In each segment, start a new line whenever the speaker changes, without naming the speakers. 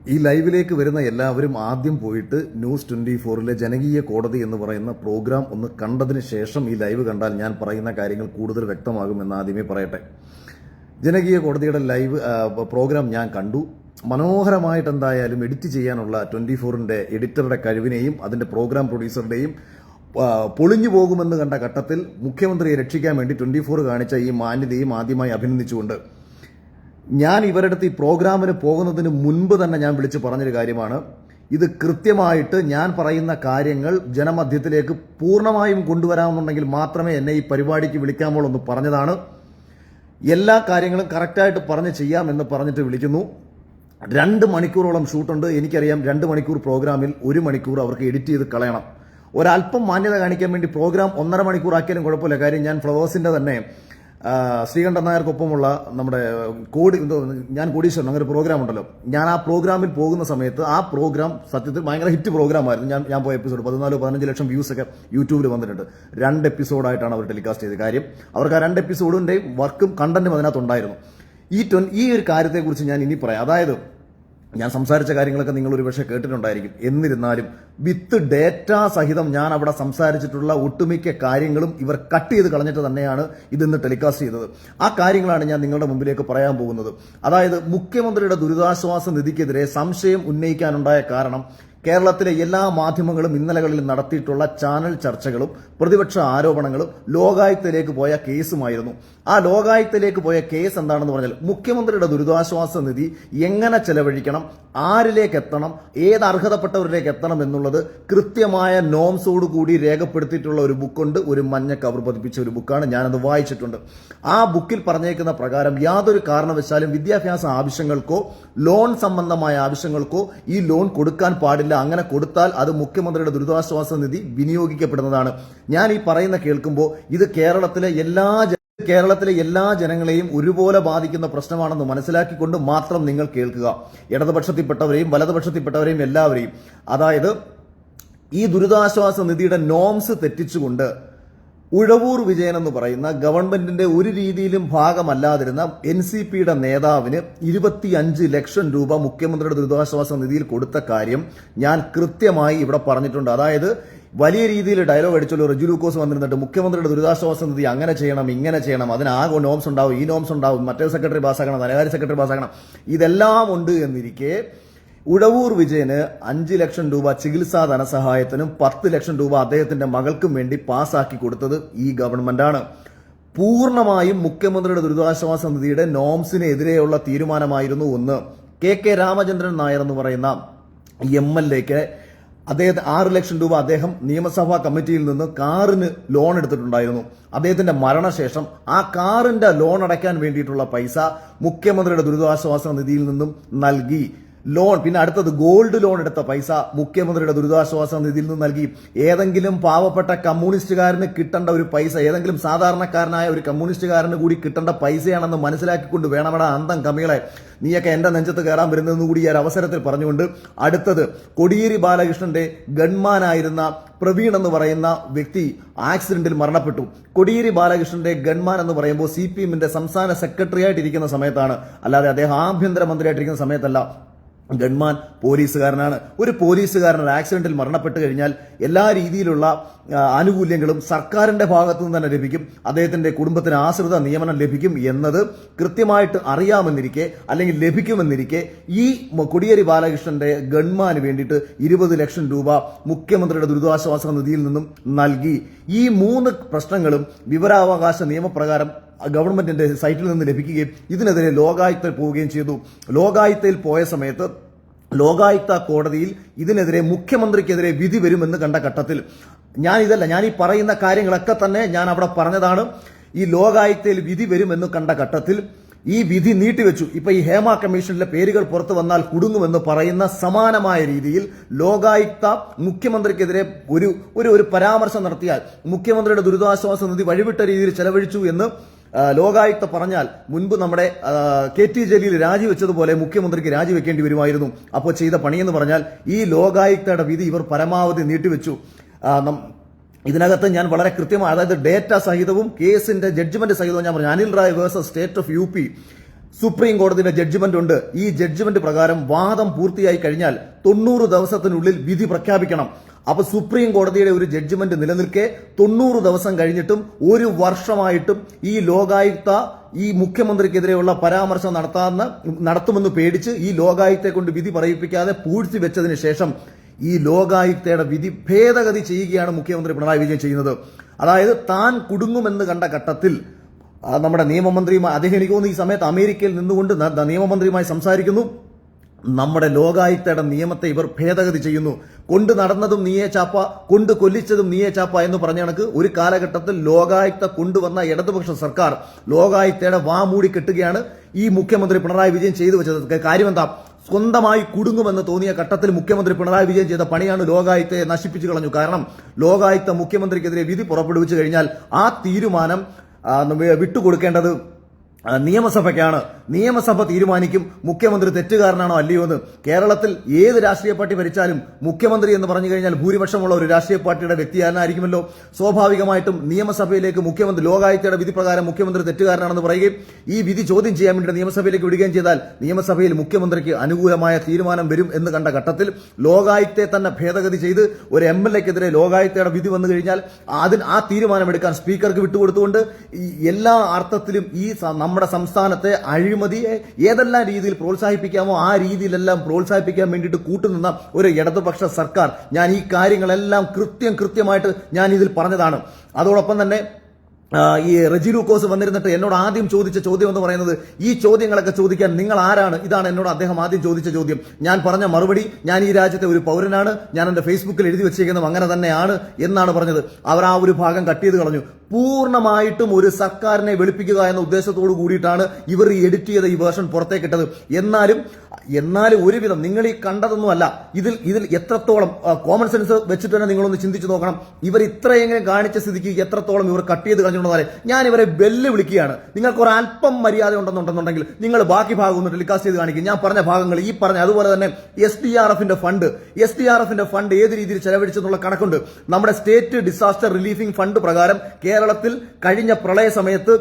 ഈ ലൈവിലേക്ക് വരുന്ന എല്ലാവരും ആദ്യം പോയിട്ട് ന്യൂസ് 24-ലെ ജനകീയ കോടതി എന്ന് പറയുന്ന പ്രോഗ്രാം ഒന്ന് കണ്ടതിന് ശേഷം ഈ ലൈവ് കണ്ടാൽ ഞാൻ പറയുന്ന കാര്യങ്ങൾ കൂടുതൽ വ്യക്തമാകുമെന്ന് ആദ്യമേ പറയട്ടെ. ജനകീയ കോടതിയുടെ ലൈവ് പ്രോഗ്രാം ഞാൻ കണ്ടു. മനോഹരമായിട്ട് എന്തായാലും എഡിറ്റ് ചെയ്യാനുള്ള 24-ന്റെ എഡിറ്ററുടെ കഴിവിനെയും അതിന്റെ പ്രോഗ്രാം പ്രൊഡ്യൂസറുടെയും പൊളിഞ്ഞു പോകുമെന്ന് കണ്ട ഘട്ടത്തിൽ മുഖ്യമന്ത്രിയെ രക്ഷിക്കാൻ വേണ്ടി 24 കാണിച്ച ഈ മാന്യതയും ആദ്യമായി അഭിനന്ദിച്ചുകൊണ്ട് ഞാൻ ഇവരുടെ അടുത്ത് ഈ പ്രോഗ്രാമിന് പോകുന്നതിന് മുൻപ് തന്നെ ഞാൻ വിളിച്ചു പറഞ്ഞൊരു കാര്യമാണ്. ഇത് കൃത്യമായിട്ട് ഞാൻ പറയുന്ന കാര്യങ്ങൾ ജനമധ്യത്തിലേക്ക് പൂർണ്ണമായും കൊണ്ടുവരാമെന്നുണ്ടെങ്കിൽ മാത്രമേ എന്നെ ഈ പരിപാടിക്ക് വിളിക്കാമോ എന്ന് പറഞ്ഞതാണ്. എല്ലാ കാര്യങ്ങളും കറക്റ്റായിട്ട് പറഞ്ഞ് ചെയ്യാമെന്ന് പറഞ്ഞിട്ട് വിളിക്കുന്നു. 2 മണിക്കൂറോളം ഷൂട്ടുണ്ട്. എനിക്കറിയാം 2 മണിക്കൂർ പ്രോഗ്രാമിൽ 1 മണിക്കൂർ അവർക്ക് എഡിറ്റ് ചെയ്ത് കളയണം. ഒരല്പം മാന്യത കാണിക്കാൻ വേണ്ടി പ്രോഗ്രാം 1.5 മണിക്കൂർ ആക്കിയാലും കുഴപ്പമില്ല. കാര്യം ഞാൻ ഫ്ലവേഴ്സിന്റെ തന്നെ ശ്രീകണ്ഠൻ നായർക്കൊപ്പമുള്ള നമ്മുടെ ഞാൻ കോടീശ്വരൻ അങ്ങനെ ഒരു പ്രോഗ്രാം ഉണ്ടല്ലോ. ഞാൻ ആ പ്രോഗ്രാമിൽ പോകുന്ന സമയത്ത് ആ പ്രോഗ്രാം സത്യത്തിൽ ഭയങ്കര ഹിറ്റ് പ്രോഗ്രാമായിരുന്നു. ഞാൻ പോയ എപ്പിസോഡ് 14-15 ലക്ഷം വ്യൂസ് ഒക്കെ യൂട്യൂബിൽ വന്നിട്ടുണ്ട്. 2 എപ്പിസോഡായിട്ടാണ് അവർ ടെലികാസ്റ്റ് ചെയ്ത കാര്യം. അവർക്ക് ആ 2 എപ്പിസോഡിന്റെയും വർക്കും കണ്ടന്റും അതിനകത്തുണ്ടായിരുന്നു. ഈ ഒരു കാര്യത്തെക്കുറിച്ച് ഞാൻ ഇനി പറയാം. അതായത് ഞാൻ സംസാരിച്ച കാര്യങ്ങളൊക്കെ നിങ്ങൾ ഒരു പക്ഷേ കേട്ടിട്ടുണ്ടായിരിക്കും. എന്നിരുന്നാലും വിത്ത് ഡേറ്റ സഹിതം ഞാൻ അവിടെ സംസാരിച്ചിട്ടുള്ള ഒട്ടുമിക്ക കാര്യങ്ങളും ഇവർ കട്ട് ചെയ്ത് കളഞ്ഞിട്ട് തന്നെയാണ് ഇതിന്ന് ടെലികാസ്റ്റ് ചെയ്തത്. ആ കാര്യങ്ങളാണ് ഞാൻ നിങ്ങളുടെ മുമ്പിലേക്ക് പറയാൻ പോകുന്നത്. അതായത് മുഖ്യമന്ത്രിയുടെ ദുരിതാശ്വാസ നിധിക്കെതിരെ സംശയം ഉന്നയിക്കാനുണ്ടായ കാരണം കേരളത്തിലെ എല്ലാ മാധ്യമങ്ങളും ഇന്നലകളിൽ നടത്തിയിട്ടുള്ള ചാനൽ ചർച്ചകളും പ്രതിപക്ഷ ആരോപണങ്ങളും ലോകായുക്തയിലേക്ക് പോയ കേസുമായിരുന്നു. ആ ലോകായുക്തയിലേക്ക് പോയ കേസ് എന്താണെന്ന് പറഞ്ഞാൽ മുഖ്യമന്ത്രിയുടെ ദുരിതാശ്വാസ നിധി എങ്ങനെ ചെലവഴിക്കണം, ആരിലേക്ക് എത്തണം, ഏത് അർഹതപ്പെട്ടവരിലേക്ക് എത്തണം എന്നുള്ളത് കൃത്യമായ നോംസോടുകൂടി രേഖപ്പെടുത്തിയിട്ടുള്ള ഒരു ബുക്കുണ്ട്. ഒരു മഞ്ഞ കവർ പതിപ്പിച്ച ഒരു ബുക്കാണ്. ഞാനത് വായിച്ചിട്ടുണ്ട്. ആ ബുക്കിൽ പറഞ്ഞേക്കുന്ന പ്രകാരം യാതൊരു കാരണവശാലും വിദ്യാഭ്യാസ ആവശ്യങ്ങൾക്കോ ലോൺ സംബന്ധമായ ആവശ്യങ്ങൾക്കോ ഈ ലോൺ കൊടുക്കാൻ പാടില്ല. അങ്ങനെ കൊടുത്താൽ അത് മുഖ്യമന്ത്രിയുടെ ദുരിതാശ്വാസ നിധി വിനിയോഗിക്കപ്പെടുന്നതാണ്. ഞാൻ ഈ പറയുന്ന കേൾക്കുമ്പോൾ ഇത് കേരളത്തിലെ എല്ലാ ജനങ്ങളെയും ഒരുപോലെ ബാധിക്കുന്ന പ്രശ്നമാണെന്ന് മനസ്സിലാക്കിക്കൊണ്ട് മാത്രം നിങ്ങൾ കേൾക്കുക. ഇടതുപക്ഷത്തിൽപ്പെട്ടവരെയും വലതുപക്ഷത്തിൽപ്പെട്ടവരെയും എല്ലാവരെയും. അതായത് ഈ ദുരിതാശ്വാസ നിധിയുടെ നോംസ് തെറ്റിച്ചുകൊണ്ട് ഉഴവൂർ വിജയൻ എന്ന് പറയുന്ന ഗവൺമെന്റിന്റെ ഒരു രീതിയിലും ഭാഗമല്ലാതിരുന്ന NCPയുടെ നേതാവിന് 25 ലക്ഷം രൂപ മുഖ്യമന്ത്രിയുടെ ദുരിതാശ്വാസ നിധിയിൽ കൊടുത്ത കാര്യം ഞാൻ കൃത്യമായി ഇവിടെ പറഞ്ഞിട്ടുണ്ട്. അതായത് വലിയ രീതിയിൽ ഡയലോഗ് അടിച്ചല്ലോ റെജു ലൂക്കോസ് വന്നിരുന്നിട്ട് മുഖ്യമന്ത്രിയുടെ ദുരിതാശ്വാസ നിധി അങ്ങനെ ചെയ്യണം ഇങ്ങനെ ചെയ്യണം, അതിന് ആ നോംസ് ഉണ്ടാവും, ഈ നോംസ് ഉണ്ടാവും, മറ്റേ സെക്രട്ടറി പാസ്സാക്കണം, ധനകാര്യ സെക്രട്ടറി പാസ്സാക്കണം, ഇതെല്ലാം ഉണ്ട് എന്നിരിക്കെ ഉഴവൂർ വിജയന് 5 ലക്ഷം രൂപ ചികിത്സാ ധനസഹായത്തിനും 10 ലക്ഷം രൂപ അദ്ദേഹത്തിന്റെ മകൾക്കും വേണ്ടി പാസാക്കി കൊടുത്തത് ഈ ഗവൺമെന്റാണ്. പൂർണ്ണമായും മുഖ്യമന്ത്രിയുടെ ദുരിതാശ്വാസ നിധിയുടെ നോംസിനെതിരെയുള്ള തീരുമാനമായിരുന്നു ഒന്ന്. KK രാമചന്ദ്രൻ നായർ എന്ന് പറയുന്ന MLAക്ക് അദ്ദേഹത്തെ 6 ലക്ഷം രൂപ അദ്ദേഹം നിയമസഭാ കമ്മിറ്റിയിൽ നിന്ന് കാറിന് ലോൺ എടുത്തിട്ടുണ്ടായിരുന്നു. അദ്ദേഹത്തിന്റെ മരണശേഷം ആ കാറിന്റെ ലോൺ അടയ്ക്കാൻ വേണ്ടിയിട്ടുള്ള പൈസ മുഖ്യമന്ത്രിയുടെ ദുരിതാശ്വാസ നിധിയിൽ നിന്നും നൽകി. ലോൺ പിന്നെ അടുത്തത് ഗോൾഡ് ലോൺ എടുത്ത പൈസ മുഖ്യമന്ത്രിയുടെ ദുരിതാശ്വാസ നിധിയിൽ നിന്ന് നൽകി. ഏതെങ്കിലും പാവപ്പെട്ട കമ്മ്യൂണിസ്റ്റുകാരന് കിട്ടേണ്ട ഒരു പൈസ ഏതെങ്കിലും സാധാരണക്കാരനായ ഒരു കമ്മ്യൂണിസ്റ്റുകാരന് കൂടി കിട്ടേണ്ട പൈസയാണെന്ന് മനസ്സിലാക്കിക്കൊണ്ട് വേണമെടാ അന്തം കമ്മികളെ നീയൊക്കെ എന്റെ നെഞ്ചത്ത് കയറാൻ വരുന്നതെന്ന് കൂടി ഈ അവസരത്തിൽ പറഞ്ഞുകൊണ്ട് അടുത്തത് കോടിയേരി ബാലകൃഷ്ണന്റെ ഗൺമാനായിരുന്ന പ്രവീൺ എന്ന് വ്യക്തി ആക്സിഡന്റിൽ മരണപ്പെട്ടു. കോടിയേരി ബാലകൃഷ്ണന്റെ ഗൺമാൻ എന്ന് പറയുമ്പോൾ CPMന്റെ സംസ്ഥാന സെക്രട്ടറി ആയിട്ടിരിക്കുന്ന സമയത്താണ്, അല്ലാതെ അദ്ദേഹം ആഭ്യന്തരമന്ത്രിയായിട്ടിരിക്കുന്ന സമയത്തല്ല. ഗൺമാൻ പോലീസുകാരനാണ്. ഒരു പോലീസുകാരൻ ഒരു ആക്സിഡന്റിൽ മരണപ്പെട്ടു കഴിഞ്ഞാൽ എല്ലാ രീതിയിലുള്ള ആനുകൂല്യങ്ങളും സർക്കാരിന്റെ ഭാഗത്തു നിന്ന് തന്നെ ലഭിക്കും. അദ്ദേഹത്തിന്റെ കുടുംബത്തിന് ആശ്രിത നിയമനം ലഭിക്കും എന്നത് കൃത്യമായിട്ട് അറിയാമെന്നിരിക്കെ അല്ലെങ്കിൽ ലഭിക്കുമെന്നിരിക്കെ ഈ കോടിയേരി ബാലകൃഷ്ണന്റെ ഗൺമാന് വേണ്ടിയിട്ട് 20 ലക്ഷം രൂപ മുഖ്യമന്ത്രിയുടെ ദുരിതാശ്വാസ നിധിയിൽ നിന്നും നൽകി. ഈ 3 പ്രശ്നങ്ങളും വിവരാവകാശ നിയമപ്രകാരം ഗവൺമെന്റിന്റെ സൈറ്റിൽ നിന്ന് ലഭിക്കുകയും ഇതിനെതിരെ ലോകായുക്തയിൽ പോവുകയും ചെയ്തു. ലോകായുക്തയിൽ പോയ സമയത്ത് ലോകായുക്ത കോടതിയിൽ ഇതിനെതിരെ മുഖ്യമന്ത്രിക്കെതിരെ വിധി വരുമെന്ന് കണ്ട ഘട്ടത്തിൽ ഞാൻ ഈ പറയുന്ന കാര്യങ്ങളൊക്കെ തന്നെ ഞാൻ അവിടെ പറഞ്ഞതാണ്. ഈ ലോകായുക്തയിൽ വിധി വരുമെന്ന് കണ്ട ഘട്ടത്തിൽ ഈ വിധി നീട്ടിവെച്ചു. ഇപ്പൊ ഈ ഹേമ കമ്മീഷനിലെ പേരുകൾ പുറത്തു വന്നാൽ കുടുങ്ങുമെന്ന് പറയുന്ന സമാനമായ രീതിയിൽ ലോകായുക്ത മുഖ്യമന്ത്രിക്കെതിരെ ഒരു പരാമർശം നടത്തിയാൽ മുഖ്യമന്ത്രിയുടെ ദുരിതാശ്വാസ നിധി വഴിവിട്ട രീതിയിൽ ചെലവഴിച്ചു എന്ന് ലോകായുക്ത പറഞ്ഞാൽ മുൻപ് നമ്മുടെ KT ജലീൽ രാജിവെച്ചതുപോലെ മുഖ്യമന്ത്രിക്ക് രാജിവെക്കേണ്ടി വരുമായിരുന്നു. അപ്പോൾ ചെയ്ത പണിയെന്ന് പറഞ്ഞാൽ ഈ ലോകായുക്തയുടെ വിധി ഇവർ പരമാവധി നീട്ടിവെച്ചു. ഇതിനകത്ത് ഞാൻ വളരെ കൃത്യമായി, അതായത് ഡേറ്റ സഹിതവും കേസിന്റെ ജഡ്ജ്മെന്റ് സഹിതവും ഞാൻ പറഞ്ഞു. Anil Rai versus state of UP supreme കോടതിയുടെ ജഡ്ജ്മെന്റ് ഉണ്ട്. ഈ ജഡ്ജ്മെന്റ് പ്രകാരം വാദം പൂർത്തിയായി കഴിഞ്ഞാൽ 90 ദിവസത്തിനുള്ളിൽ വിധി പ്രഖ്യാപിക്കണം. അപ്പൊ സുപ്രീം കോടതിയുടെ ഒരു ജഡ്ജ്മെന്റ് നിലനിൽക്കെ 90 ദിവസം കഴിഞ്ഞിട്ടും 1 വർഷമായിട്ടും ഈ ലോകായുക്ത ഈ മുഖ്യമന്ത്രിക്കെതിരെയുള്ള പരാമർശം നടത്തുമെന്ന് പേടിച്ച് ഈ ലോകായുക്തയെ കൊണ്ട് വിധി പറയിപ്പിക്കാതെ പൂഴ്ത്തി വെച്ചതിന് ശേഷം ഈ ലോകായുക്തയുടെ വിധി ഭേദഗതി ചെയ്യുകയാണ് മുഖ്യമന്ത്രി പിണറായി വിജയൻ ചെയ്യുന്നത്. അതായത് താൻ കുടുങ്ങുമെന്ന് കണ്ട ഘട്ടത്തിൽ നമ്മുടെ നിയമമന്ത്രിയുമായി, അദ്ദേഹം എനിക്ക് തോന്നുന്നു ഈ സമയത്ത് അമേരിക്കയിൽ നിന്നുകൊണ്ട് നിയമമന്ത്രിയുമായി സംസാരിക്കുന്നു. നമ്മുടെ ലോകായുക്തയുടെ നിയമത്തെ ഇവർ ഭേദഗതി ചെയ്യുന്നു. കൊണ്ട് നടന്നതും നീയെ ചാപ്പ, കൊണ്ട് കൊല്ലിച്ചതും നീയെ ചാപ്പ എന്ന് പറഞ്ഞ കണക്ക് ഒരു കാലഘട്ടത്തിൽ ലോകായുക്ത കൊണ്ടുവന്ന ഇടതുപക്ഷ സർക്കാർ ലോകായുക്തയുടെ വാ മൂടി കെട്ടുകയാണ് ഈ മുഖ്യമന്ത്രി പിണറായി വിജയൻ ചെയ്തു വെച്ചത്. കാര്യം എന്താ? സ്വന്തമായി കുടുങ്ങുമെന്ന് തോന്നിയ ഘട്ടത്തിൽ മുഖ്യമന്ത്രി പിണറായി വിജയൻ ചെയ്ത പണിയാണ് ലോകായുക്തയെ നശിപ്പിച്ചു കളഞ്ഞു. കാരണം ലോകായുക്ത മുഖ്യമന്ത്രിക്കെതിരെ വിധി പുറപ്പെടുവിച്ചു കഴിഞ്ഞാൽ ആ തീരുമാനം വിട്ടുകൊടുക്കേണ്ടത് നിയമസഭയ്ക്കാണ്. നിയമസഭ തീരുമാനിക്കും മുഖ്യമന്ത്രി തെറ്റുകാരനാണോ അല്ലയോ എന്ന്. കേരളത്തിൽ ഏത് രാഷ്ട്രീയ പാർട്ടി ഭരിച്ചാലും മുഖ്യമന്ത്രി എന്ന് പറഞ്ഞു കഴിഞ്ഞാൽ ഭൂരിപക്ഷമുള്ള ഒരു രാഷ്ട്രീയ പാർട്ടിയുടെ വ്യക്തിയായിരിക്കുമല്ലോ. സ്വാഭാവികമായിട്ടും നിയമസഭയിലേക്ക് മുഖ്യമന്ത്രി ലോകായുക്തയുടെ വിധി പ്രകാരം മുഖ്യമന്ത്രി തെറ്റുകാരനാണെന്ന് പറയുകയും ഈ വിധി ചോദ്യം ചെയ്യാൻ വേണ്ടി നിയമസഭയിലേക്ക് വിടുകയും ചെയ്താൽ നിയമസഭയിൽ മുഖ്യമന്ത്രിക്ക് അനുകൂലമായ തീരുമാനം വരും എന്ന് കണ്ട ഘട്ടത്തിൽ ലോകായുക്തയെ തന്നെ ഭേദഗതി ചെയ്ത് ഒരു MLA-ക്കെതിരെ ലോകായുക്തയുടെ വിധി വന്നു കഴിഞ്ഞാൽ ആ തീരുമാനമെടുക്കാൻ സ്പീക്കർക്ക് വിട്ടുകൊടുത്തുകൊണ്ട് എല്ലാ അർത്ഥത്തിലും ഈ നമ്മുടെ സംസ്ഥാനത്തെ അഴിമതിയെ ഏതെല്ലാം രീതിയിൽ പ്രോത്സാഹിപ്പിക്കാമോ ആ രീതിയിലെല്ലാം പ്രോത്സാഹിപ്പിക്കാൻ വേണ്ടിയിട്ട് കൂട്ടുനിന്ന ഒരു ഇടതുപക്ഷ സർക്കാർ. ഞാൻ ഈ കാര്യങ്ങളെല്ലാം കൃത്യമായിട്ട് ഞാൻ ഇതിൽ പറഞ്ഞതാണ്. അതോടൊപ്പം തന്നെ ഈ റെജി ലൂക്കോസ് വന്നിരുന്നിട്ട് എന്നോട് ആദ്യം ചോദിച്ച ചോദ്യം എന്ന് പറയുന്നത്, ഈ ചോദ്യങ്ങളൊക്കെ ചോദിക്കാൻ നിങ്ങൾ ആരാണ്? ഇതാണ് എന്നോട് അദ്ദേഹം ആദ്യം ചോദിച്ച ചോദ്യം. ഞാൻ പറഞ്ഞ മറുപടി, ഞാൻ ഈ രാജ്യത്തെ ഒരു പൗരനാണ്, ഞാൻ എന്റെ ഫേസ്ബുക്കിൽ എഴുതി വെച്ചിരിക്കുന്നത് അങ്ങനെ തന്നെയാണ് എന്നാണ് പറഞ്ഞത്. അവർ ആ ഒരു ഭാഗം കട്ട് ചെയ്ത് കളഞ്ഞു. പൂർണ്ണമായിട്ടും ഒരു സർക്കാരിനെ വെളുപ്പിക്കുക എന്ന ഉദ്ദേശത്തോടു കൂടിയിട്ടാണ് ഇവർ ഈ എഡിറ്റ് ചെയ്ത ഈ വേർഷൻ പുറത്തേക്കിട്ടത്. എന്നാലും ഒരുവിധം നിങ്ങൾ ഈ കണ്ടതൊന്നുമല്ല. ഇതിൽ എത്രത്തോളം കോമൺ സെൻസ് വെച്ചിട്ട് തന്നെ നിങ്ങളൊന്ന് ചിന്തിച്ചു നോക്കണം. ഇവർ ഇത്രയെങ്കിലും കാണിച്ച സ്ഥിതിക്ക് എത്രത്തോളം ഇവർ കട്ട് ചെയ്ത് കളഞ്ഞിട്ടുണ്ടെന്നാലേ ഞാൻ ഇവരെ വെല്ലുവിളിക്കുകയാണ്. നിങ്ങൾക്ക് ഒരു അല്പം മര്യാദ ഉണ്ടെന്നുണ്ടെന്നുണ്ടെങ്കിൽ നിങ്ങൾ ബാക്കി ഭാഗം ഒന്ന് ടെലികാസ്റ്റ് ചെയ്ത് കാണിക്കും. ഞാൻ പറഞ്ഞ ഭാഗങ്ങൾ ഈ പറഞ്ഞ അതുപോലെ തന്നെ SDRFന്റെ ഫണ്ട് ഏത് രീതിയിൽ ചെലവഴിച്ചെന്നുള്ള കണക്കുണ്ട്. നമ്മുടെ സ്റ്റേറ്റ് ഡിസാസ്റ്റർ റിലീഫിംഗ് ഫണ്ട് പ്രകാരം കേരളത്തിൽ കഴിഞ്ഞ പ്രളയ സമയത്ത്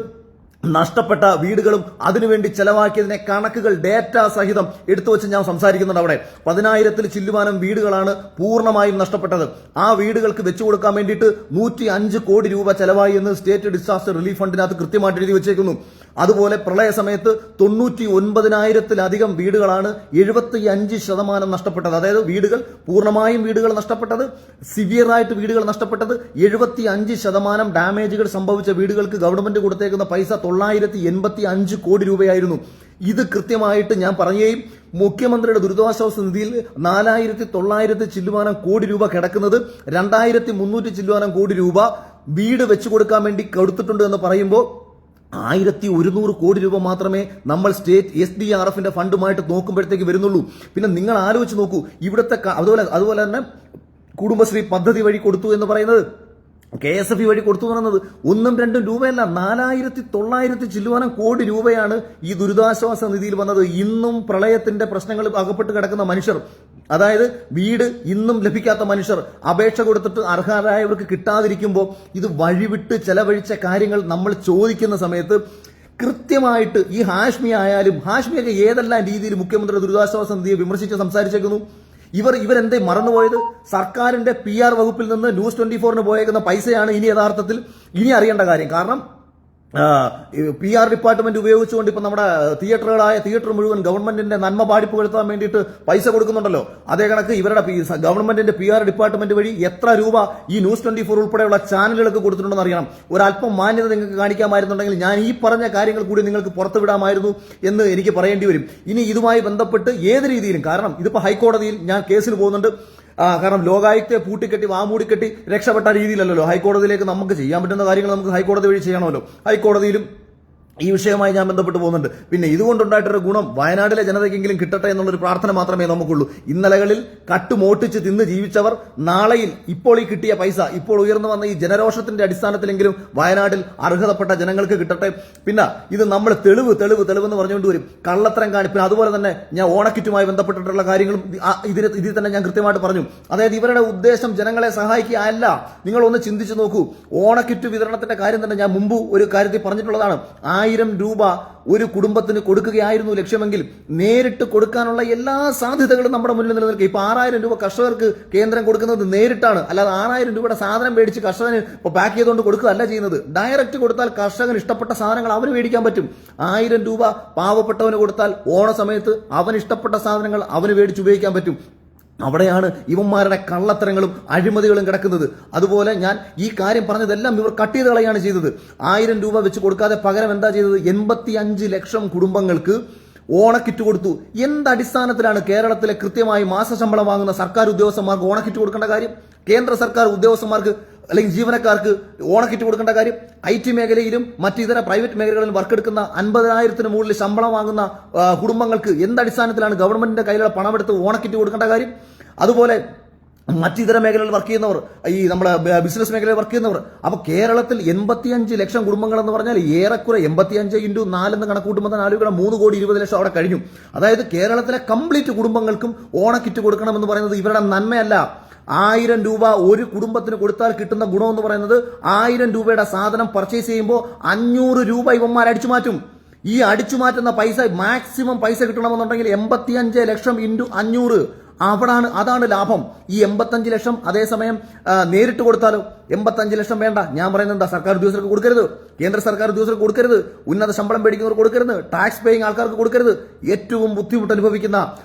നഷ്ടപ്പെട്ട വീടുകളും അതിനുവേണ്ടി ചെലവാക്കിയതിനെ കണക്കുകൾ ഡേറ്റ സഹിതം എടുത്തു വെച്ച് ഞാൻ സംസാരിക്കുന്നുണ്ട്. അവിടെ 10,000-ൽ ചില്ലുവാനം വീടുകളാണ് പൂർണ്ണമായും നഷ്ടപ്പെട്ടത്. ആ വീടുകൾക്ക് വെച്ചു കൊടുക്കാൻ വേണ്ടിയിട്ട് 105 കോടി രൂപ ചെലവായി എന്ന് സ്റ്റേറ്റ് ഡിസാസ്റ്റർ റിലീഫ് ഫണ്ടിനകത്ത് കൃത്യമായിട്ട് എഴുതി വെച്ചേക്കുന്നു. അതുപോലെ പ്രളയ സമയത്ത് 99,000-ലധികം വീടുകളാണ് 75% നഷ്ടപ്പെട്ടത്. അതായത് പൂർണ്ണമായും വീടുകൾ നഷ്ടപ്പെട്ടത്, സിവിയറായിട്ട് വീടുകൾ നഷ്ടപ്പെട്ടത്, 75% ഡാമേജുകൾ സംഭവിച്ച വീടുകൾക്ക് ഗവൺമെന്റ് കൊടുത്തേക്കുന്ന പൈസ 985 കോടി രൂപയായിരുന്നു. ഇത് കൃത്യമായിട്ട് ഞാൻ പറയുകയും മുഖ്യമന്ത്രിയുടെ ദുരിതാശ്വാസ നിധിയിൽ 4,900 ചില്ലുവാനം കോടി രൂപ കിടക്കുന്നത് 2,300 ചില്ലുവാനം കോടി രൂപ വീട് വെച്ചു കൊടുക്കാൻ വേണ്ടി കൊടുത്തിട്ടുണ്ട് എന്ന് പറയുമ്പോൾ 1,100 കോടി രൂപ മാത്രമേ നമ്മൾ സ്റ്റേറ്റ് SDRFന്റെ ഫണ്ടുമായിട്ട് നോക്കുമ്പോഴത്തേക്ക് വരുന്നുള്ളൂ. പിന്നെ നിങ്ങൾ ആലോചിച്ച് നോക്കൂ, ഇവിടുത്തെ അതുപോലെ തന്നെ കുടുംബശ്രീ പദ്ധതി വഴി കൊടുത്തു എന്ന് പറയുന്നത്, KSF വഴി കൊടുത്തു പറയുന്നത് 1-2 രൂപയല്ല, 4,900 ചില്ലുവാനം കോടി രൂപയാണ് ഈ ദുരിതാശ്വാസ നിധിയിൽ വന്നത്. ഇന്നും പ്രളയത്തിന്റെ പ്രശ്നങ്ങളിൽ അകപ്പെട്ട് കിടക്കുന്ന മനുഷ്യർ, അതായത് വീട് ഇന്നും ലഭിക്കാത്ത മനുഷ്യർ, അപേക്ഷ കൊടുത്തിട്ട് അർഹരായവർക്ക് കിട്ടാതിരിക്കുമ്പോൾ ഇത് വഴിവിട്ട് ചെലവഴിച്ച കാര്യങ്ങൾ നമ്മൾ ചോദിക്കുന്ന സമയത്ത് കൃത്യമായിട്ട് ഈ ഹാഷ്മിയൊക്കെ ഏതെല്ലാം രീതിയിൽ മുഖ്യമന്ത്രിയുടെ ദുരിതാശ്വാസ നിധിയെ വിമർശിച്ച് സംസാരിച്ചേക്കുന്നു. ഇവരെന്തേ മറന്നുപോയത്? സർക്കാരിന്റെ PR വകുപ്പിൽ നിന്ന് ന്യൂസ് 24-ന് പോയേക്കുന്ന പൈസയാണ് ഇനി യഥാർത്ഥത്തിൽ അറിയേണ്ട കാര്യം. കാരണം PR ഡിപ്പാർട്ട്മെന്റ് ഉപയോഗിച്ചുകൊണ്ട് ഇപ്പൊ നമ്മുടെ തിയേറ്റർ മുഴുവൻ ഗവൺമെന്റിന്റെ നന്മ പാടിപ്പുകഴ്ത്താൻ വേണ്ടിയിട്ട് പൈസ കൊടുക്കുന്നുണ്ടല്ലോ. അതേ കണക്ക് ഇവരുടെ ഗവൺമെന്റിന്റെ PR ഡിപ്പാർട്ട്മെന്റ് വഴി എത്ര രൂപ ഈ ന്യൂസ് 24 ഉൾപ്പെടെയുള്ള ചാനലുകൾക്ക് കൊടുത്തിട്ടുണ്ടെന്ന് അറിയണം. ഒരല്പം മാന്യത നിങ്ങൾക്ക് കാണിക്കാമായിരുന്നുണ്ടെങ്കിൽ ഞാൻ ഈ പറഞ്ഞ കാര്യങ്ങൾ കൂടി നിങ്ങൾക്ക് പുറത്തുവിടാമായിരുന്നു എന്ന് എനിക്ക് പറയേണ്ടി വരും. ഇനി ഇതുമായി ബന്ധപ്പെട്ട് ഏത് രീതിയിലും, കാരണം ഇതിപ്പോ ഹൈക്കോടതിയിൽ ഞാൻ കേസിന് പോകുന്നുണ്ട്. കാരണം ലോകായുക്തയെ പൂട്ടിക്കെട്ടി വാമൂടിക്കെട്ടി രക്ഷപ്പെട്ട രീതിയിലല്ലോ ഹൈക്കോടതിയിലേക്ക് നമുക്ക് ചെയ്യാൻ പറ്റുന്ന കാര്യങ്ങൾ നമുക്ക് ഹൈക്കോടതി വഴി ചെയ്യണമല്ലോ. ഹൈക്കോടതിയിലും ഈ വിഷയമായി ഞാൻ ബന്ധപ്പെട്ട് പോകുന്നുണ്ട്. പിന്നെ ഇതുകൊണ്ടുണ്ടായിട്ടൊരു ഗുണം വയനാട്ടിലെ ജനതയ്ക്കെങ്കിലും കിട്ടട്ടെ എന്നുള്ളൊരു പ്രാർത്ഥന മാത്രമേ നമുക്കുള്ളൂ. ഇന്നലകളിൽ കട്ടുമോട്ടിച്ച് തിന്ന് ജീവിച്ചവർ നാളെയിൽ ഇപ്പോൾ ഈ കിട്ടിയ പൈസ, ഇപ്പോൾ ഉയർന്നു വന്ന ഈ ജനരോഷത്തിന്റെ അടിസ്ഥാനത്തിലെങ്കിലും വയനാട്ടിൽ അർഹതപ്പെട്ട ജനങ്ങൾക്ക് കിട്ടട്ടെ. പിന്നെ ഇത് നമ്മൾ തെളിവ് എന്ന് പറഞ്ഞുകൊണ്ട് വരും, കള്ളത്തരം കാണിപ്പിന്. അതുപോലെ തന്നെ ഞാൻ ഓണക്കിറ്റുമായി ബന്ധപ്പെട്ടിട്ടുള്ള കാര്യങ്ങളും ഇതിൽ തന്നെ ഞാൻ കൃത്യമായിട്ട് പറഞ്ഞു. അതായത് ഇവരുടെ ഉദ്ദേശം ജനങ്ങളെ സഹായിക്കുക അല്ല. നിങ്ങളൊന്ന് ചിന്തിച്ചു നോക്കൂ. ഓണക്കിറ്റ് വിതരണത്തിന്റെ കാര്യം തന്നെ ഞാൻ മുമ്പ് ഒരു കാര്യത്തിൽ പറഞ്ഞിട്ടുള്ളതാണ്. 1000 രൂപ ഒരു കുടുംബത്തിന് കൊടുക്കുകയായിരുന്നു ലക്ഷ്യമെങ്കിൽ നേരിട്ട് കൊടുക്കാനുള്ള എല്ലാ സാധ്യതകളും നമ്മുടെ മുന്നിൽ നിലനിൽക്കുക. ഇപ്പൊ 6000 രൂപ കർഷകർക്ക് കേന്ദ്രം കൊടുക്കുന്നത് നേരിട്ടാണ്, അല്ലാതെ 6000 രൂപയുടെ സാധനം മേടിച്ച് കർഷകന് പാക്ക് ചെയ്തുകൊണ്ട് കൊടുക്കുകയല്ല ചെയ്യുന്നത്. ഡയറക്റ്റ് കൊടുത്താൽ കർഷകന് ഇഷ്ടപ്പെട്ട സാധനങ്ങൾ അവന് മേടിക്കാൻ പറ്റും. 1000 രൂപ പാവപ്പെട്ടവന് കൊടുത്താൽ ഓണ സമയത്ത് അവന് ഇഷ്ടപ്പെട്ട സാധനങ്ങൾ അവന് മേടിച്ച് ഉപയോഗിക്കാൻ പറ്റും. അവിടെയാണ് ഇവന്മാരുടെ കള്ളത്തരങ്ങളും അഴിമതികളും കിടക്കുന്നത്. അതുപോലെ ഞാൻ ഈ കാര്യം പറഞ്ഞതെല്ലാം ഇവർ കട്ട് ചെയ്ത് കളയാണ് ചെയ്തത്. 1000 രൂപ വെച്ച് കൊടുക്കാതെ പകരം എന്താ ചെയ്തത്? 85 ലക്ഷം കുടുംബങ്ങൾക്ക് ഓണക്കിറ്റ് കൊടുത്തു. എന്തടിസ്ഥാനത്തിലാണ് കേരളത്തിലെ കൃത്യമായി മാസശമ്പളം വാങ്ങുന്ന സർക്കാർ ഉദ്യോഗസ്ഥന്മാർക്ക് ഓണക്കിറ്റ് കൊടുക്കേണ്ട കാര്യം? കേന്ദ്ര സർക്കാർ ഉദ്യോഗസ്ഥന്മാർക്ക് അല്ലെങ്കിൽ ജീവനക്കാർക്ക് ഓണക്കിറ്റ് കൊടുക്കേണ്ട കാര്യം? IT മേഖലയിലും മറ്റ് ഇതര പ്രൈവറ്റ് മേഖലകളിലും വർക്കെടുക്കുന്ന 50,000-ന് മുകളിൽ ശമ്പളം വാങ്ങുന്ന കുടുംബങ്ങൾക്ക് എന്തടിസ്ഥാനത്തിലാണ് ഗവൺമെന്റിന്റെ കയ്യിലുള്ള പണമെടുത്ത് ഓണക്കിറ്റ് കൊടുക്കേണ്ട കാര്യം? അതുപോലെ മറ്റിതര മേഖലകളിൽ വർക്ക് ചെയ്യുന്നവർ, ഈ നമ്മുടെ ബിസിനസ് മേഖലയിൽ വർക്ക് ചെയ്യുന്നവർ. അപ്പൊ കേരളത്തിൽ 85 ലക്ഷം കുടുംബങ്ങൾ എന്ന് പറഞ്ഞാൽ ഏറെക്കുറെ 85 × 4 എന്ന് കണക്കൂട്ടുമ്പോൾ തന്നെ ആലോചിക്കണം, 3,20,00,000 അവിടെ കഴിഞ്ഞു. അതായത് കേരളത്തിലെ കംപ്ലീറ്റ് കുടുംബങ്ങൾക്കും ഓണക്കിറ്റ് കൊടുക്കണമെന്ന് പറയുന്നത് ഇവരുടെ നന്മയല്ല. 1000 രൂപ ഒരു കുടുംബത്തിന് കൊടുത്താൽ കിട്ടുന്ന ഗുണം എന്ന് പറയുന്നത് 1000 രൂപയുടെ സാധനം പർച്ചേസ് ചെയ്യുമ്പോൾ 500 രൂപ ഇവന്മാർ അടിച്ചു മാറ്റും. ഈ അടിച്ചു മാറ്റുന്ന പൈസ മാക്സിമം പൈസ കിട്ടണമെന്നുണ്ടെങ്കിൽ 85 ലക്ഷം × 500 അതാണ് ലാഭം. ഈ 85 ലക്ഷം അതേസമയം നേരിട്ട് കൊടുത്താലോ? 85 ലക്ഷം വേണ്ട. ഞാൻ പറയുന്നത് എന്താ? സർക്കാർ ഉദ്യോഗസ്ഥർക്ക് കൊടുക്കരുത്, കേന്ദ്ര സർക്കാർ ഉദ്യോഗസ്ഥർക്ക് കൊടുക്കരുത്, ഉന്നത ശമ്പളം മേടിക്കുന്നവർക്ക് കൊടുക്കരുത്, ടാക്സ് പേയിങ് ആൾക്കാർക്ക് കൊടുക്കരുത്. ഏറ്റവും ബുദ്ധിമുട്ട് അനുഭവിക്കുന്ന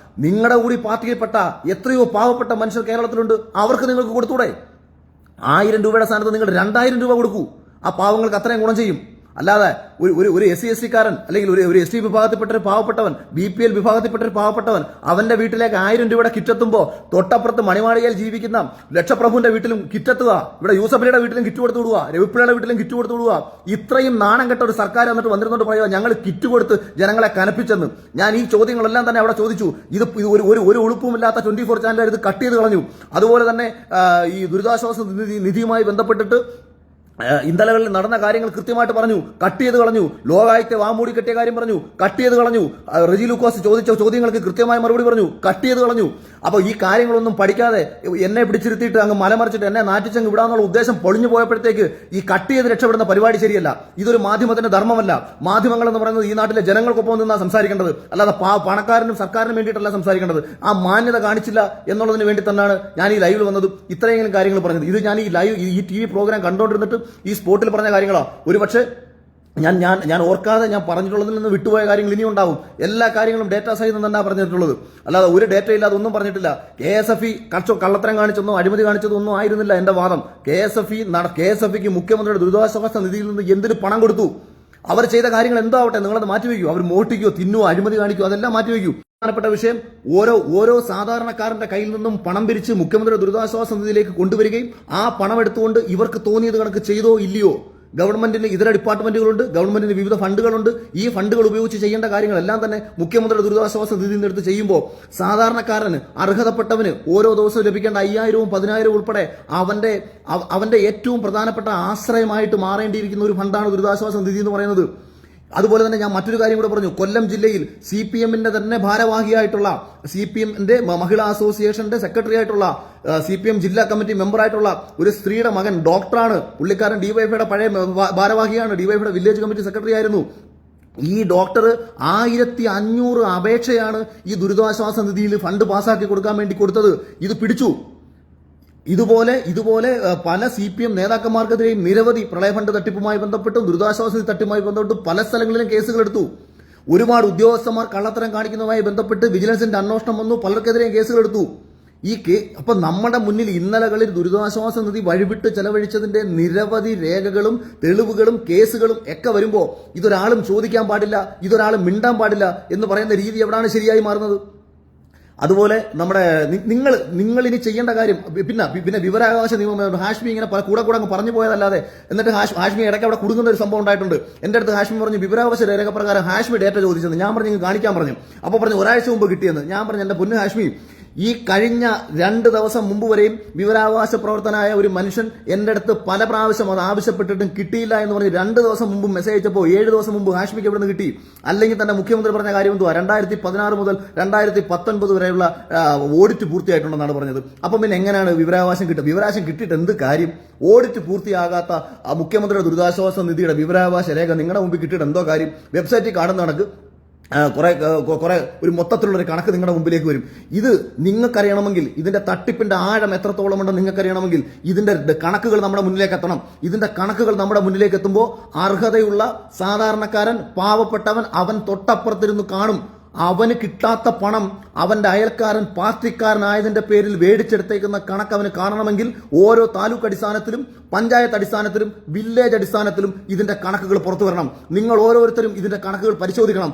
നിങ്ങളുടെ കൂടി പാർട്ടിയിൽപ്പെട്ട എത്രയോ പാവപ്പെട്ട മനുഷ്യർ കേരളത്തിലുണ്ട്. അവർക്ക് നിങ്ങൾക്ക് കൊടുത്തൂടെ? 1000 രൂപയുടെ സ്ഥാനത്ത് നിങ്ങൾ 2000 രൂപ കൊടുക്കൂ. ആ പാവങ്ങൾക്ക് അത്രയും ഗുണം ചെയ്യും. അല്ലാതെ ഒരു SC കാരൻ അല്ലെങ്കിൽ ഒരു ST വിഭാഗത്തിൽപ്പെട്ട ഒരു പാവപ്പെട്ടവൻ, BPL വിഭാഗത്തിൽപ്പെട്ട ഒരു പാവപ്പെട്ടവൻ അവന്റെ വീട്ടിലേക്ക് 1000 രൂപയുടെ കിറ്റെത്തുമ്പോൾ തൊട്ടപ്പുറത്ത് മണിമാളികയിൽ ജീവിക്കുന്ന ലക്ഷപ്രഭുവിന്റെ വീട്ടിലും കിറ്റെത്തുക, ഇവിടെ യൂസഫലിയുടെ വീട്ടിലും കിറ്റ് കൊടുത്തു വിടുക, രവിപ്പിള്ളയുടെ വീട്ടിലും കിറ്റ് കൊടുത്തു വിടുക. ഇത്രയും നാണം കെട്ട ഒരു സർക്കാർ എന്നിട്ട് വന്നിരുന്നോണ്ട് പറയുക ഞങ്ങൾ കിറ്റ് കൊടുത്ത് ജനങ്ങളെ കനപ്പിച്ചെന്ന്. ഞാൻ ഈ ചോദ്യങ്ങളെല്ലാം തന്നെ അവിടെ ചോദിച്ചു. ഇത് ഒരു ഉളുപ്പുമില്ലാത്ത 24 ചാനലുകാർ ഇത് കട്ട് ചെയ്ത് കളഞ്ഞു. അതുപോലെ തന്നെ ഈ ദുരിതാശ്വാസ നിധിയുമായി ബന്ധപ്പെട്ടിട്ട് ഇന്നലകളിൽ നടന്ന കാര്യങ്ങൾ കൃത്യമായിട്ട് പറഞ്ഞു, കട്ട് ചെയ്ത് കളഞ്ഞു. ലോകായുക്ത വാമൂടി കെട്ടിയ കാര്യം പറഞ്ഞു, കട്ട് ചെയ്ത് കളഞ്ഞു. റെജി ലൂക്കോസ് ചോദിച്ച ചോദ്യങ്ങൾക്ക് കൃത്യമായ മറുപടി പറഞ്ഞു, കട്ട് ചെയ്ത് കളഞ്ഞു. അപ്പോൾ ഈ കാര്യങ്ങളൊന്നും പഠിക്കാതെ എന്നെ പിടിച്ചിരുത്തിയിട്ട് അങ്ങ് മലമറിച്ചിട്ട് എന്നെ നാറ്റിച്ചങ്ങ് വിടാന്നുള്ള ഉദ്ദേശം പൊളിഞ്ഞു പോയപ്പോഴത്തേക്ക് ഈ കട്ട് ചെയ്ത് രക്ഷപ്പെടുന്ന പരിപാടി ശരിയല്ല. ഇതൊരു മാധ്യമത്തിന്റെ ധർമ്മമല്ല. മാധ്യമങ്ങൾ എന്ന് പറയുന്നത് ഈ നാട്ടിലെ ജനങ്ങൾക്കൊപ്പം നിന്നാണ് സംസാരിക്കേണ്ടത്, അല്ലാതെ പണക്കാരനും സർക്കാരിനും വേണ്ടിയിട്ടല്ല സംസാരിക്കേണ്ടത്. ആ മാന്യത കാണിച്ചില്ല എന്നുള്ളതിന് വേണ്ടി തന്നെയാണ് ഞാൻ ഈ ലൈവിൽ വന്നതും ഇത്രയെങ്കിലും കാര്യങ്ങൾ പറഞ്ഞത്. ഇത് ഞാൻ ഈ TV പ്രോഗ്രാം കണ്ടുകൊണ്ടിരുന്നിട്ട് ഈ സ്പോട്ടിൽ പറഞ്ഞ കാര്യങ്ങളാ. ഒരുപക്ഷെ ഞാൻ ഓർക്കാതെ ഞാൻ പറഞ്ഞിട്ടുള്ളതിൽ നിന്ന് വിട്ടുപോയ കാര്യങ്ങൾ ഇനിയും ഉണ്ടാവും. എല്ലാ കാര്യങ്ങളും ഡേറ്റ സഹിതം തന്നെ പറഞ്ഞിട്ടുള്ളത്, അല്ലാതെ ഒരു ഡേറ്റ ഇല്ലാതെ ഒന്നും പറഞ്ഞിട്ടില്ല. KSFE കള്ളത്തരം കാണിച്ചൊന്നും അഴിമതി കാണിച്ചതൊന്നും ആയിരുന്നില്ല എന്റെ വാദം. KSFEക്ക് മുഖ്യമന്ത്രിയുടെ ദുരിതാശ്വാസ നിധിയിൽ നിന്ന് എന്തിന് പണം കൊടുത്തു? അവർ ചെയ്ത കാര്യങ്ങൾ എന്തോ ആവട്ടെ, നിങ്ങളത് മാറ്റിവെക്കൂ. അവർ മോഷ്ടിക്കോ, തിന്നുവോ, അഴിമതി കാണിക്കോ, അതെല്ലാം മാറ്റിവെക്കൂ. പ്രധാനപ്പെട്ട വിഷയം ഓരോ സാധാരണക്കാരന്റെ കയ്യിൽ നിന്നും പണം പിരിച്ച് മുഖ്യമന്ത്രിയുടെ ദുരിതാശ്വാസ നിധിയിലേക്ക് കൊണ്ടുവരികയും ആ പണം എടുത്തുകൊണ്ട് ഇവർക്ക് തോന്നിയത് കണക്ക് ചെയ്തോ ഇല്ലയോ? ഗവൺമെന്റിന് ഇതര ഡിപ്പാർട്ട്മെന്റുകളുണ്ട്, ഗവൺമെന്റിന് വിവിധ ഫണ്ടുകളുണ്ട്. ഈ ഫണ്ടുകൾ ഉപയോഗിച്ച് ചെയ്യേണ്ട കാര്യങ്ങളെല്ലാം തന്നെ മുഖ്യമന്ത്രിയുടെ ദുരിതാശ്വാസ നിധിയിൽ നിന്ന് എടുത്ത് ചെയ്യുമ്പോൾ സാധാരണക്കാരന്, അർഹതപ്പെട്ടവന് ഓരോ ദിവസവും ലഭിക്കേണ്ട 5000-ഉം 10,000-ഉം ഉൾപ്പെടെ അവന്റെ ഏറ്റവും പ്രധാനപ്പെട്ട ആശ്രയമായിട്ട് മാറേണ്ടിയിരിക്കുന്ന ഒരു ഫണ്ടാണ് ദുരിതാശ്വാസ നിധി എന്ന് പറയുന്നത്. അതുപോലെ തന്നെ ഞാൻ മറ്റൊരു കാര്യം കൂടെ പറഞ്ഞു. കൊല്ലം ജില്ലയിൽ CPMന്റെ തന്നെ ഭാരവാഹിയായിട്ടുള്ള, CPMന്റെ മഹിളാ അസോസിയേഷന്റെ സെക്രട്ടറി ആയിട്ടുള്ള, CPM ജില്ലാ കമ്മിറ്റി മെമ്പറായിട്ടുള്ള ഒരു സ്ത്രീയുടെ മകൻ ഡോക്ടറാണ്. പുള്ളിക്കാരൻ DYFIയുടെ പഴയ ഭാരവാഹിയാണ്, DYFIയുടെ വില്ലേജ് കമ്മിറ്റി സെക്രട്ടറി ആയിരുന്നു. ഈ ഡോക്ടർ 1500 അപേക്ഷയാണ് ഈ ദുരിതാശ്വാസ നിധിയിൽ ഫണ്ട് പാസ്സാക്കി കൊടുക്കാൻ വേണ്ടി കൊടുത്തത്. ഇത് പിടിച്ചു. ഇതുപോലെ പല CPM നേതാക്കന്മാർക്കെതിരെയും നിരവധി പ്രളയഫണ്ട് തട്ടിപ്പുമായി ബന്ധപ്പെട്ടും ദുരിതാശ്വാസ നിധി തട്ടിപ്പുമായി ബന്ധപ്പെട്ടും പല സ്ഥലങ്ങളിലും കേസുകൾ എടുത്തു. ഒരുപാട് ഉദ്യോഗസ്ഥന്മാർ കള്ളത്തരം കാണിക്കുന്നതുമായി ബന്ധപ്പെട്ട് വിജിലൻസിന്റെ അന്വേഷണം വന്നു, പലർക്കെതിരെയും കേസുകൾ എടുത്തു. അപ്പൊ നമ്മുടെ മുന്നിൽ ഇന്നലകളിൽ ദുരിതാശ്വാസ നിധി വഴിവിട്ട് ചെലവഴിച്ചതിന്റെ നിരവധി രേഖകളും തെളിവുകളും കേസുകളും ഒക്കെ വരുമ്പോ ഇതൊരാളും ചോദിക്കാൻ പാടില്ല, ഇതൊരാളും മിണ്ടാൻ പാടില്ല എന്ന് പറയുന്ന രീതി എവിടാണ് ശരിയായി മാറുന്നത്? അതുപോലെ നമ്മുടെ നിങ്ങൾ ഇനി ചെയ്യേണ്ട കാര്യം പിന്നെ വിവരാവകാശ നിയമം ഹാഷ്മി ഇങ്ങനെ കൂടെ അങ്ങ് പറഞ്ഞു പോയതല്ലാതെ, എന്നിട്ട് ഹാഷ്മി ഇടയ്ക്ക് അവിടെ കുടുങ്ങുന്ന ഒരു സംഭവം ഉണ്ടായിട്ടുണ്ട്. എന്റെ അടുത്ത് ഹാഷ്മി പറഞ്ഞു വിവരാവകാശ രേഖപ്രകാരം ഹാഷ്മി ഡേറ്റ ചോദിച്ചത്. ഞാൻ പറഞ്ഞു കാണിക്കാൻ പറഞ്ഞു. അപ്പോൾ പറഞ്ഞു ഒരാഴ്ച മുമ്പ് കിട്ടിയെന്ന്. ഞാൻ പറഞ്ഞു എന്റെ പൊന്നു ഹാഷ്മി, ഈ കഴിഞ്ഞ 2 ദിവസം മുമ്പ് വരെയും വിവരാവകാശ പ്രവർത്തനായ ഒരു മനുഷ്യൻ എൻ്റെ അടുത്ത് പല പ്രാവശ്യം അത് ആവശ്യപ്പെട്ടിട്ടും കിട്ടിയില്ല എന്ന് പറഞ്ഞ് 2 ദിവസം മുമ്പ് മെസ്സേജ് അയച്ചപ്പോൾ 7 ദിവസം മുമ്പ് ഹാഷ്മിക്ക് എവിടെ നിന്ന് കിട്ടി? അല്ലെങ്കിൽ തന്നെ മുഖ്യമന്ത്രി പറഞ്ഞ കാര്യം എന്തുവാ? 2016 മുതൽ 2019 വരെയുള്ള ഓഡിറ്റ് പൂർത്തിയായിട്ടുണ്ടെന്നാണ് പറഞ്ഞത്. അപ്പം പിന്നെ എങ്ങനെയാണ് വിവരാവകാശം കിട്ടുക? വിവരാവകാശം കിട്ടിയിട്ട് എന്ത് കാര്യം? ഓഡിറ്റ് പൂർത്തിയാകാത്ത മുഖ്യമന്ത്രിയുടെ ദുരിതാശ്വാസ നിധിയുടെ വിവരാവകാശ രേഖ നിങ്ങളുടെ മുമ്പിൽ കിട്ടിയിട്ട് എന്തോ കാര്യം? വെബ്സൈറ്റിൽ കാണുന്ന കണക്ക് കുറെ ഒരു മൊത്തത്തിലുള്ള ഒരു കണക്ക് നിങ്ങളുടെ മുമ്പിലേക്ക് വരും. ഇത് നിങ്ങൾക്കറിയണമെങ്കിൽ, ഇതിന്റെ തട്ടിപ്പിന്റെ ആഴം എത്രത്തോളം ഉണ്ടെന്ന് നിങ്ങൾക്കറിയണമെങ്കിൽ ഇതിന്റെ കണക്കുകൾ നമ്മുടെ മുന്നിലേക്ക് എത്തണം. ഇതിന്റെ കണക്കുകൾ നമ്മുടെ മുന്നിലേക്ക് എത്തുമ്പോൾ അർഹതയുള്ള സാധാരണക്കാരൻ, പാവപ്പെട്ടവൻ, അവൻ തൊട്ടപ്പുറത്തിരുന്ന് കാണും. അവന് കിട്ടാത്ത പണം അവന്റെ അയൽക്കാരൻ പാർട്ടിക്കാരനായതിന്റെ പേരിൽ മേടിച്ചെടുത്തേക്കുന്ന കണക്ക് അവന് കാണണമെങ്കിൽ ഓരോ താലൂക്ക് അടിസ്ഥാനത്തിലും, പഞ്ചായത്ത് അടിസ്ഥാനത്തിലും, വില്ലേജ് അടിസ്ഥാനത്തിലും ഇതിന്റെ കണക്കുകൾ പുറത്തു വരണം. നിങ്ങൾ ഓരോരുത്തരും ഇതിന്റെ കണക്കുകൾ പരിശോധിക്കണം.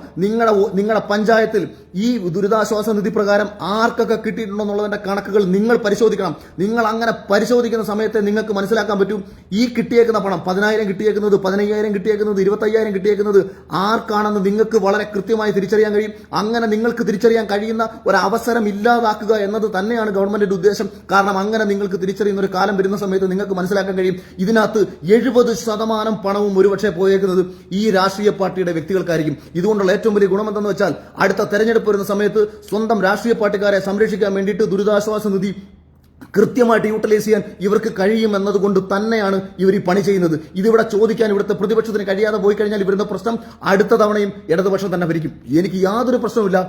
നിങ്ങളുടെ പഞ്ചായത്തിൽ ഈ ദുരിതാശ്വാസ നിധി പ്രകാരം ആർക്കൊക്കെ കിട്ടിയിട്ടുണ്ടോ എന്നുള്ളതിന്റെ കണക്കുകൾ നിങ്ങൾ പരിശോധിക്കണം. നിങ്ങൾ അങ്ങനെ പരിശോധിക്കുന്ന സമയത്ത് നിങ്ങൾക്ക് മനസ്സിലാക്കാൻ പറ്റും ഈ കിട്ടിയേക്കുന്ന പണം 10,000 കിട്ടിയേക്കുന്നത്, 15,000 കിട്ടിയേക്കുന്നത്, 25,000 കിട്ടിയേക്കുന്നത് ആർക്കാണെന്ന് നിങ്ങൾക്ക് വളരെ കൃത്യമായി തിരിച്ചറിയാൻ കഴിയും. അങ്ങനെ നിങ്ങൾക്ക് തിരിച്ചറിയാൻ കഴിയുന്ന ഒരവസരം ഇല്ലാതാക്കുക എന്നത് തന്നെയാണ് ഗവൺമെന്റിന്റെ ഉദ്ദേശം. കാരണം അങ്ങനെ നിങ്ങൾക്ക് തിരിച്ചറിയുന്ന ഒരു കാലം വരുന്ന സമയത്ത് നിങ്ങൾക്ക് മനസ്സിലാക്കാൻ കഴിയും ഇതിനകത്ത് 70% പണവും ഒരുപക്ഷെ പോയേക്കുന്നത് ഈ രാഷ്ട്രീയ പാർട്ടിയുടെ വ്യക്തികൾക്കായിരിക്കും. ഇതുകൊണ്ടുള്ള ഏറ്റവും വലിയ ഗുണമെന്തെന്ന് വെച്ചാൽ അടുത്ത തെരഞ്ഞെടുപ്പ് വരുന്ന സമയത്ത് സ്വന്തം രാഷ്ട്രീയ പാർട്ടിക്കാരെ സംരക്ഷിക്കാൻ വേണ്ടിയിട്ട് ദുരിതാശ്വാസ നിധി കൃത്യമായിട്ട് യൂട്ടിലൈസ് ചെയ്യാൻ ഇവർക്ക് കഴിയും എന്നതുകൊണ്ട് തന്നെയാണ് ഇവർ ഈ പണി ചെയ്യുന്നത്. ഇതിവിടെ ചോദിക്കാൻ ഇവിടുത്തെ പ്രതിപക്ഷത്തിന് കഴിയാതെ പോയി കഴിഞ്ഞാൽ ഇവരുന്ന പ്രശ്നം അടുത്ത തവണയും ഇടതുപക്ഷം തന്നെ ഭരിക്കും. എനിക്ക് യാതൊരു പ്രശ്നവുമില്ല.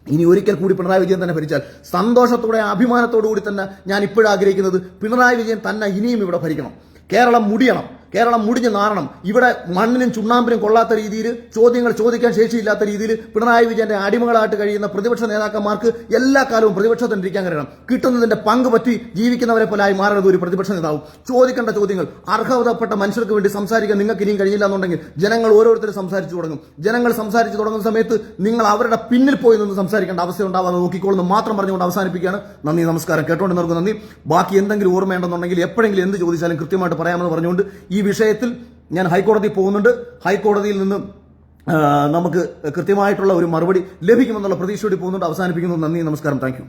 ഇനി ഒരിക്കൽ കൂടി പിണറായി വിജയൻ തന്നെ ഭരിച്ചാൽ സന്തോഷത്തോടെ, അഭിമാനത്തോടു കൂടി തന്നെ ഞാൻ ഇപ്പോഴും ആഗ്രഹിക്കുന്നത് പിണറായി വിജയൻ തന്നെ ഇനിയും ഇവിടെ ഭരിക്കണം. കേരളം മുടിയണം, കേരളം മുടിഞ്ഞ് നാറണം. ഇവിടെ മണ്ണിനും ചുണ്ണാമ്പിനും കൊള്ളാത്ത രീതിയിൽ, ചോദ്യങ്ങൾ ചോദിക്കാൻ ശേഷിയില്ലാത്ത രീതിയിൽ പിണറായി വിജയന്റെ അടിമകളായിട്ട് കഴിയുന്ന പ്രതിപക്ഷ നേതാക്കന്മാർക്ക് എല്ലാ കാലവും പ്രതിപക്ഷത്തിന് ഇരിക്കാൻ കഴിയണം. കിട്ടുന്നതിന്റെ പങ്ക് പറ്റി ജീവിക്കുന്നവരെ പോലെ ആയി മാറുന്നത് ഒരു പ്രതിപക്ഷ നേതാവും. ചോദിക്കേണ്ട ചോദ്യങ്ങൾ അർഹതപ്പെട്ട മനുഷ്യർക്ക് വേണ്ടി സംസാരിക്കാൻ നിങ്ങൾക്ക് ഇനിയും കഴിയില്ല എന്നുണ്ടെങ്കിൽ ജനങ്ങൾ ഓരോരുത്തരും സംസാരിച്ചു തുടങ്ങും. ജനങ്ങൾ സംസാരിച്ചു തുടങ്ങുന്ന സമയത്ത് നിങ്ങൾ അവരുടെ പിന്നിൽ പോയി നിന്ന് സംസാരിക്കേണ്ട അവസ്ഥ ഉണ്ടാവാതെ നോക്കിക്കോളുന്നു മാത്രം പറഞ്ഞുകൊണ്ട് അവസാനിപ്പിക്കുകയാണ്. നന്ദി, നമസ്കാരം. കേട്ടോണ്ടെന്നവർക്ക് നന്ദി. ബാക്കി എന്തെങ്കിലും ഓർമ്മയുണ്ടെന്നുണ്ടെങ്കിൽ എപ്പോഴെങ്കിലും എന്ത് ചോദിച്ചാലും കൃത്യമായിട്ട് പറയാമെന്ന് പറഞ്ഞുകൊണ്ട് ഈ വിഷയത്തിൽ ഞാൻ ഹൈക്കോടതി പോകുന്നുണ്ട്. ഹൈക്കോടതിയിൽ നിന്ന് നമുക്ക് കൃത്യമായിട്ടുള്ള ഒരു മറുപടി ലഭിക്കുമെന്നുള്ള പ്രതീക്ഷയോടെ പോകുന്നുണ്ട്. അവസാനിപ്പിക്കുന്നു. നന്ദി, നമസ്കാരം. Thank you.